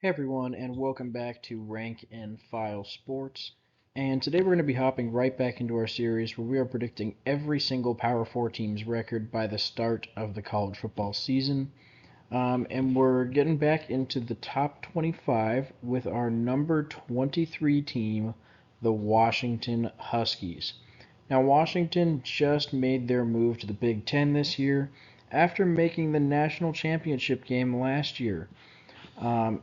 Hey everyone, and welcome back to Rank and File Sports. And today we're going to be hopping right back into our series where we are predicting every single Power 4 team's record by the start of the college football season. And we're getting back into the top 25 with our number 23 team, the Washington Huskies. Now, Washington just made their move to the Big Ten this year after making the national championship game last year.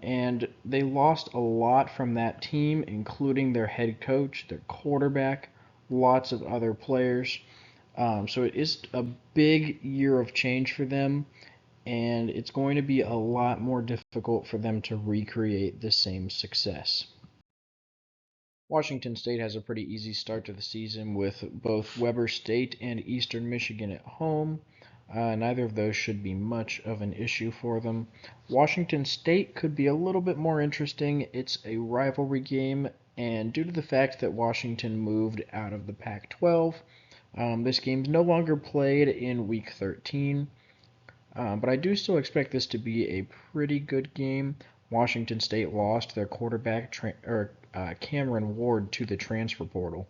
And they lost a lot from that team, including their head coach, their quarterback, lots of other players. So it is a big year of change for them, and it's going to be a lot more difficult for them to recreate the same success. Washington State has a pretty easy start to the season with both Weber State and Eastern Michigan at home. Neither of those should be much of an issue for them. Washington State could be a little bit more interesting. It's a rivalry game, and due to the fact that Washington moved out of the Pac 12, this game's no longer played in Week 13. But I do still expect this to be a pretty good game. Washington State lost their quarterback, Cameron Ward, to the transfer portal.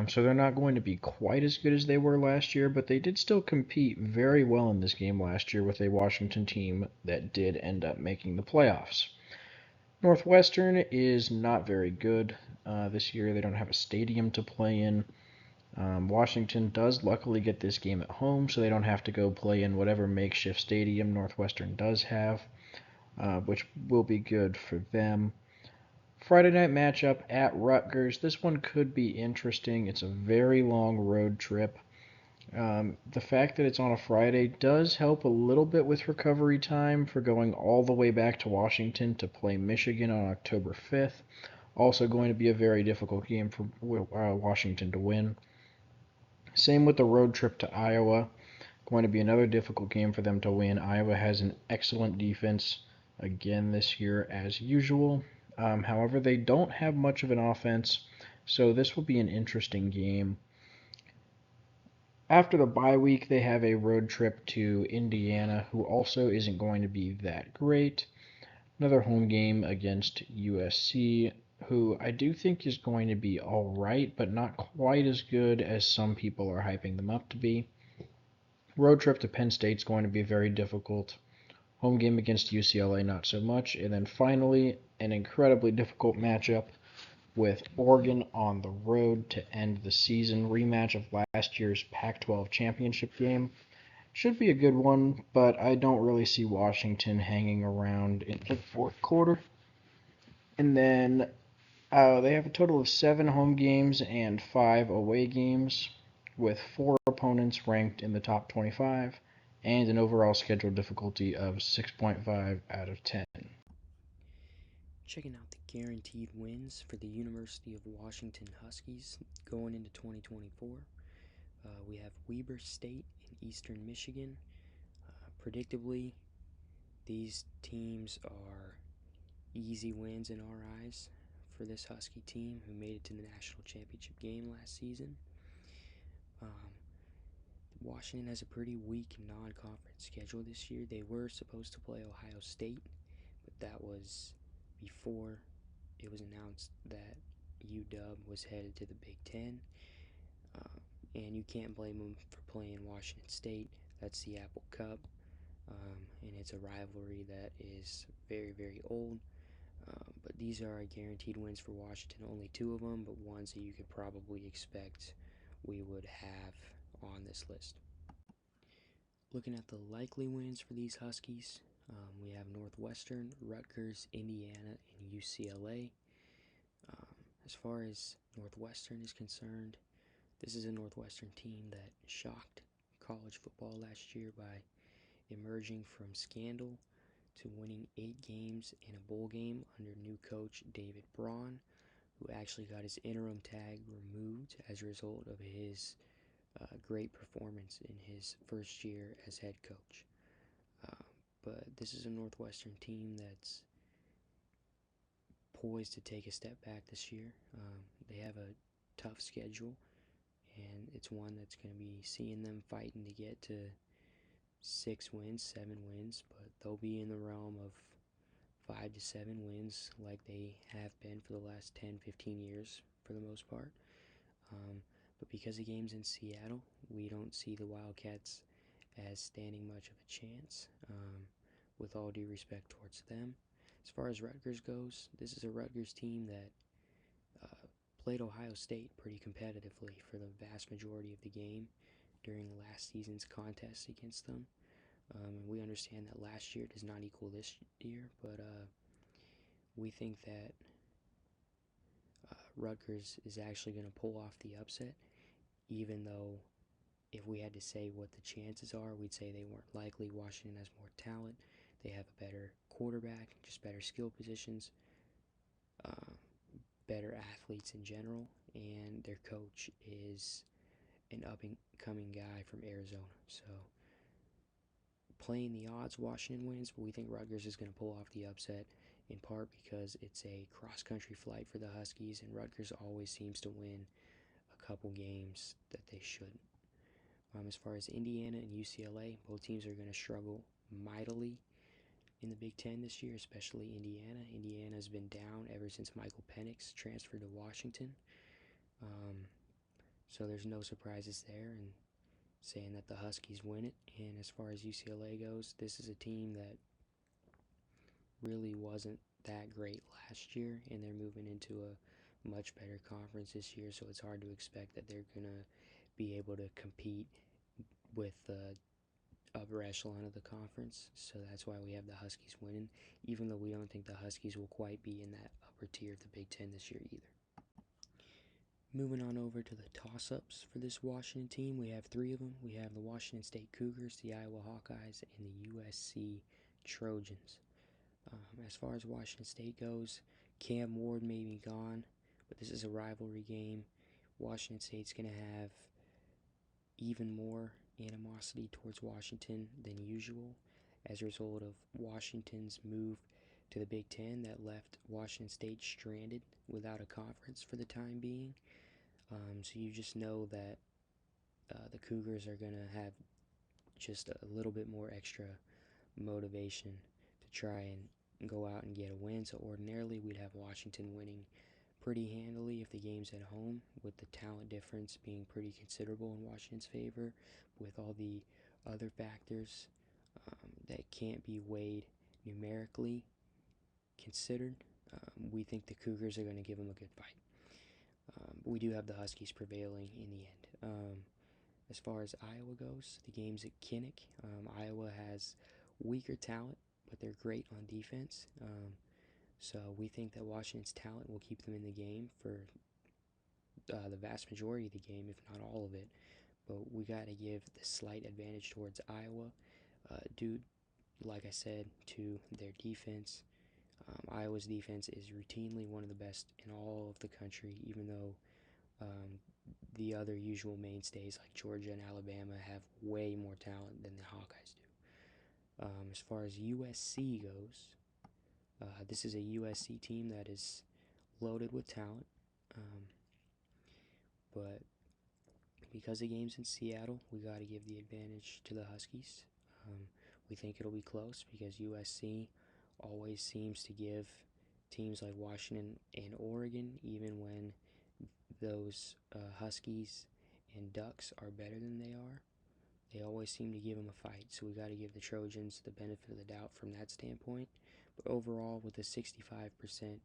So they're not going to be quite as good as they were last year, but they did still compete very well in this game last year with a Washington team that did end up making the playoffs. Northwestern is not very good this year. They don't have a stadium to play in. Washington does luckily get this game at home, so they don't have to go play in whatever makeshift stadium Northwestern does have, which will be good for them. Friday night matchup at Rutgers. This one could be interesting. It's a very long road trip. The fact that it's on a Friday does help a little bit with recovery time for going all the way back to Washington to play Michigan on October 5th. Also going to be a very difficult game for Washington to win. Same with the road trip to Iowa. Going to be another difficult game for them to win. Iowa has an excellent defense again this year, as usual. However, they don't have much of an offense, so this will be an interesting game. After the bye week, they have a road trip to Indiana, who also isn't going to be that great. Another home game against USC, who I do think is going to be all right, but not quite as good as some people are hyping them up to be. Road trip to Penn State's going to be very difficult. Home game against UCLA, not so much. And then finally, an incredibly difficult matchup with Oregon on the road to end the season. Rematch of last year's Pac 12 championship game. Should be a good one, but I don't really see Washington hanging around in the fourth quarter. And then they have a total of 7 home games and 5 away games, with 4 opponents ranked in the top 25, and an overall schedule difficulty of 6.5 out of 10. Checking out the guaranteed wins for the University of Washington Huskies going into 2024. We have Weber State in Eastern Michigan. Predictably, these teams are easy wins in our eyes for this Husky team who made it to the national championship game last season. Um, Washington has a pretty weak non-conference schedule this year. They were supposed to play Ohio State, but that was before it was announced that UW was headed to the Big Ten. Uh, and you can't blame them for playing Washington State. That's the Apple Cup, and it's a rivalry that is very, very old. But these are guaranteed wins for Washington. Only 2 of them, but ones that you could probably expect we would have on this list. Looking at the likely wins for these Huskies, we have Northwestern, Rutgers, Indiana, and UCLA. As far as Northwestern is concerned, this is a Northwestern team that shocked college football last year by emerging from scandal to winning 8 games in a bowl game under new coach David Braun, who actually got his interim tag removed as a result of his great performance in his first year as head coach. Uh, but this is a Northwestern team that's poised to take a step back this year. They have a tough schedule, and it's one that's going to be seeing them fighting to get to 6 wins, 7 wins, but they'll be in the realm of 5 to 7 wins like they have been for the last 10, 15 years for the most part. But because the game's in Seattle, we don't see the Wildcats as standing much of a chance, with all due respect towards them. As far as Rutgers goes, this is a Rutgers team that played Ohio State pretty competitively for the vast majority of the game during last season's contest against them. And we understand that last year does not equal this year, but we think that Rutgers is actually going to pull off the upset, even though if we had to say what the chances are, we'd say they weren't likely. Washington has more talent. They have a better quarterback, just better skill positions, better athletes in general, and their coach is an up-and-coming guy from Arizona. So playing the odds, Washington wins, but we think Rutgers is going to pull off the upset, in part because it's a cross-country flight for the Huskies, and Rutgers always seems to win a couple games that they shouldn't. As far as Indiana and UCLA, both teams are going to struggle mightily in the Big Ten this year, especially Indiana. Indiana's been down ever since Michael Penix transferred to Washington. So there's no surprises there, and saying that the Huskies win it. And as far as UCLA goes, this is a team that really wasn't that great last year, and they're moving into a much better conference this year, so it's hard to expect that they're going to be able to compete with the upper echelon of the conference. So that's why we have the Huskies winning, even though we don't think the Huskies will quite be in that upper tier of the Big Ten this year either. Moving on over to the toss-ups for this Washington team, we have three of them. We have the Washington State Cougars, the Iowa Hawkeyes, and the USC Trojans. As far as Washington State goes, Cam Ward may be gone, but this is a rivalry game. Washington State's going to have even more animosity towards Washington than usual as a result of Washington's move to the Big Ten that left Washington State stranded without a conference for the time being. So you just know that the Cougars are going to have just a little bit more extra motivation to try and go out and get a win. So ordinarily we'd have Washington winning pretty handily if the game's at home, with the talent difference being pretty considerable in Washington's favor, with all the other factors that can't be weighed numerically considered. We think the Cougars are going to give them a good fight. We do have the Huskies prevailing in the end. As far as Iowa goes, the game's at Kinnick. Iowa has weaker talent, but they're great on defense. So we think that Washington's talent will keep them in the game for the vast majority of the game, if not all of it. But we got to give the slight advantage towards Iowa due, like I said, to their defense. Iowa's defense is routinely one of the best in all of the country, even though the other usual mainstays like Georgia and Alabama have way more talent than the Hawkeyes do. As far as USC goes, this is a USC team that is loaded with talent, but because the game's in Seattle, we got to give the advantage to the Huskies. We think it'll be close because USC always seems to give teams like Washington and Oregon, even when those Huskies and Ducks are better than they are, they always seem to give them a fight. So we got to give the Trojans the benefit of the doubt from that standpoint. But overall, with the 65%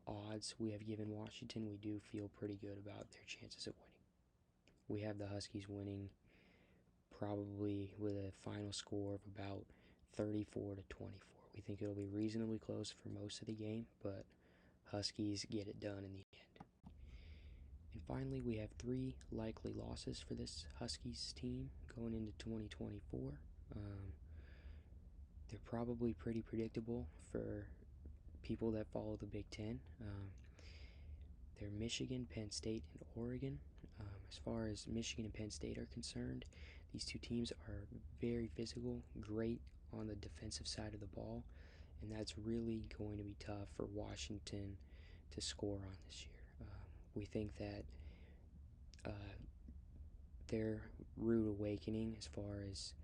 odds we have given Washington, we do feel pretty good about their chances of winning. We have the Huskies winning probably with a final score of about 34 to 24. We think it'll be reasonably close for most of the game, but Huskies get it done in the end. And finally, we have three likely losses for this Huskies team going into 2024. They're probably pretty predictable for people that follow the Big Ten. They're Michigan, Penn State, and Oregon. As far as Michigan and Penn State are concerned, these two teams are very physical, great on the defensive side of the ball, and that's really going to be tough for Washington to score on this year. We think that their rude awakening as far as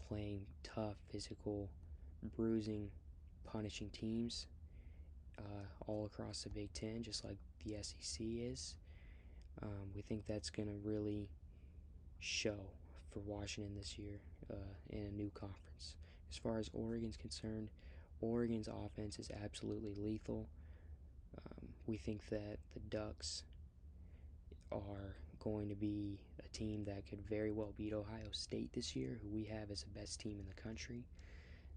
playing tough, physical, bruising punishing teams all across the Big Ten, just like the SEC is. We think that's going to really show for Washington this year in a new conference. As far as Oregon's concerned, Oregon's offense is absolutely lethal. We think that the Ducks are going to be a team that could very well beat Ohio State this year, who we have as the best team in the country.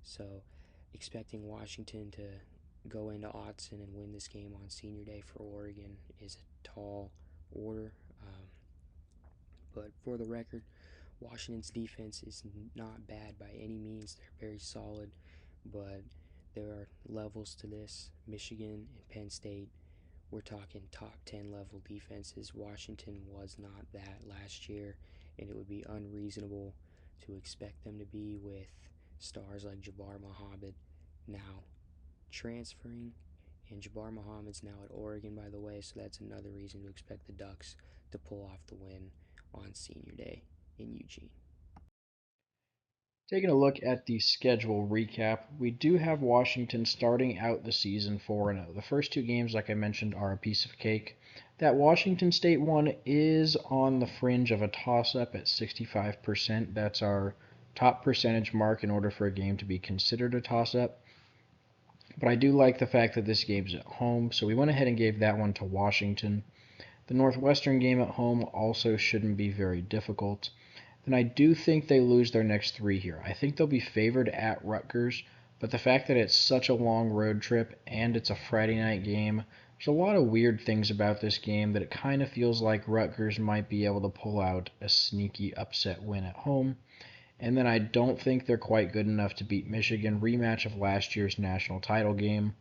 So, expecting Washington to go into Autzen and win this game on Senior Day for Oregon is a tall order. But for the record, Washington's defense is not bad by any means. They're very solid, but there are levels to this. Michigan and Penn State, we're talking top 10 level defenses. Washington was not that last year, and it would be unreasonable to expect them to be with stars like Jabbar Muhammad now transferring. And Jabbar Muhammad's now at Oregon, by the way, so that's another reason to expect the Ducks to pull off the win on Senior Day in Eugene. Taking a look at the schedule recap, we do have Washington starting out the season 4-0. The first two games, like I mentioned, are a piece of cake. That Washington State one is on the fringe of a toss-up at 65%. That's our top percentage mark in order for a game to be considered a toss-up. But I do like the fact that this game's at home, so we went ahead and gave that one to Washington. The Northwestern game at home also shouldn't be very difficult. Then I do think they lose their next three here. I think they'll be favored at Rutgers, but the fact that it's such a long road trip and it's a Friday night game, there's a lot of weird things about this game that it kind of feels like Rutgers might be able to pull out a sneaky upset win at home. And then I don't think they're quite good enough to beat Michigan. Rematch of last year's national title game.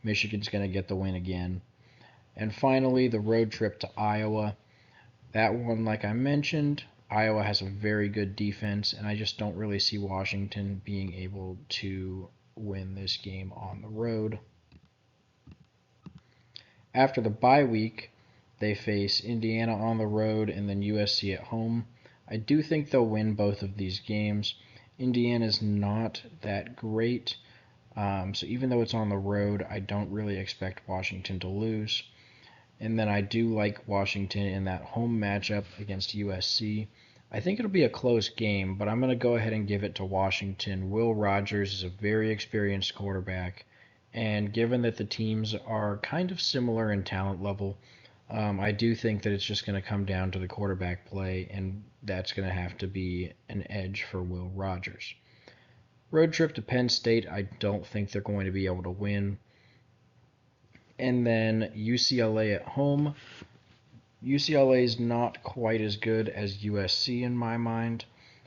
Michigan's going to get the win again. And finally, the road trip to Iowa. That one, like I mentioned, Iowa has a very good defense, and I just don't really see Washington being able to win this game on the road. After the bye week, they face Indiana on the road and then USC at home. I do think they'll win both of these games. Indiana's not that great, so even though it's on the road, I don't really expect Washington to lose. And then I do like Washington in that home matchup against USC. I think it'll be a close game, but I'm going to go ahead and give it to Washington. Will Rogers is a very experienced quarterback, and given that the teams are kind of similar in talent level, I do think that it's just going to come down to the quarterback play, and that's going to have to be an edge for Will Rogers. Road trip to Penn State, I don't think they're going to be able to win. And then UCLA at home. UCLA is not quite as good as USC in my mind,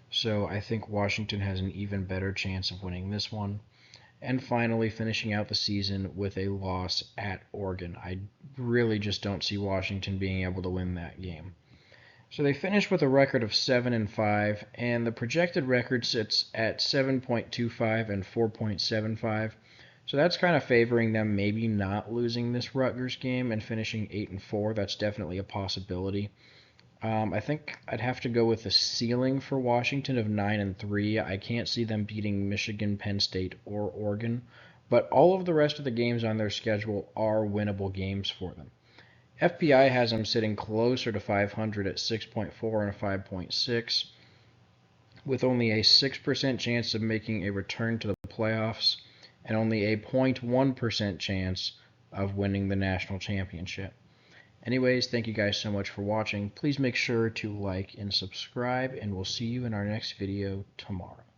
so I think Washington has an even better chance of winning this one. And finally, finishing out the season with a loss at Oregon. I really just don't see Washington being able to win that game. So they finished with a record of 7-5, and the projected record sits at 7.25 and 4.75. So that's kind of favoring them maybe not losing this Rutgers game and finishing 8-4. That's definitely a possibility. I think I'd have to go with the ceiling for Washington of 9-3. I can't see them beating Michigan, Penn State, or Oregon, but all of the rest of the games on their schedule are winnable games for them. FPI has them sitting closer to 500 at 6.4 and 5.6, with only a 6% chance of making a return to the playoffs and only a 0.1% chance of winning the national championship. Anyways, thank you guys so much for watching. Please make sure to like and subscribe, and we'll see you in our next video tomorrow.